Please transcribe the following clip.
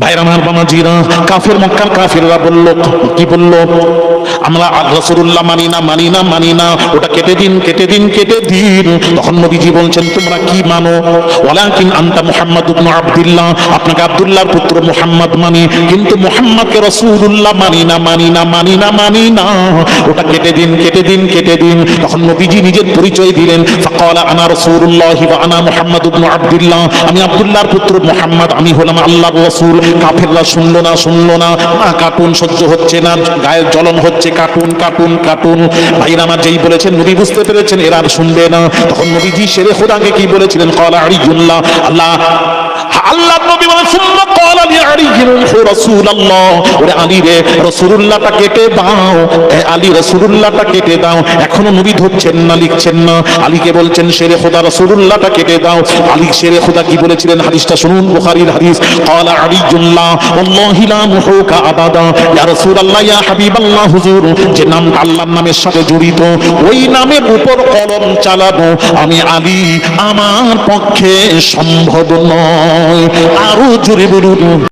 ভাইরা আমার বাবাজিরা, কাফের মক্কার কাফেররা বলল, কি বলল? আমরা রাসূলুল্লাহ মানি না, মানি না, মানি না, ওটা কেটে দিন, কেটে দিন, কেটে দিন। তখন নবীজি বলছেন, তোমরা কি মানো? ওয়ালাকিন আনতা মুহাম্মদ ইবনে আব্দুল্লাহ, আপনাকে আব্দুল্লাহর পুত্র মুহাম্মদ মানি, কিন্তু মুহাম্মদকে রাসূলুল্লাহ মানি না, মানি না, মানি না, মানি না, ওটা কেটে দিন, কেটে দিন, কেটে দিন। তখন নবীজি নিজের পরিচয় দিলেন, ফাকালা আনা রাসূলুল্লাহ ওয়া আনা মুহাম্মদ ইবনে আব্দুল্লাহ, আমি আব্দুল্লাহর পুত্র মুহাম্মদ, আমি হলাম আল্লাহর রাসূল। কাফেররা শুনলো না, শুনলো না, কার্টুন সহ্য হচ্ছে না, গায়ের জ্বলন হচ্ছে, কার্টুন, কার্টুন, কার্টুন। ভাইরা আমার যেই বলেছেন, নবী বুঝতে পেরেছেন এরা আর শুনবে না। তখন নবীজি শেরে খোদাকে কি বলেছিলেন? ক্বালা আলিয়ুল্লাহ, আল্লাহ নবী বলেন, সুম্মা ক্বালা লি আলিয়্যিন রাসূলুল্লাহ, ওরে আলী রে, রাসূলুল্লাহটা কেটে দাও, এ আলী রাসূলুল্লাহটা কেটে দাও। এখনো নবী ধরছেন না, লিখছেন না। আলীকে বলছেন, শেরে খোদা রাসূলুল্লাহটা কেটে দাও। আলী শেরে খোদা কি বলেছিলেন? হাদিসটা শুনুন, বুখারীর হাদিস। ক্বালা আলিয়ুল্লাহ ওয়াল্লাহি লা মুহুকা আবাদা, ইয়া রাসূলুল্লাহ, ইয়া হাবিবাল্লাহ, হুজুর, যে নামটা আল্লাহর নামের সাথে জড়িত, ওই নামের উপর কলম চালাবো আমি আলী আমার পক্ষে সম্ভব নয়। আরো জোরে বলুন।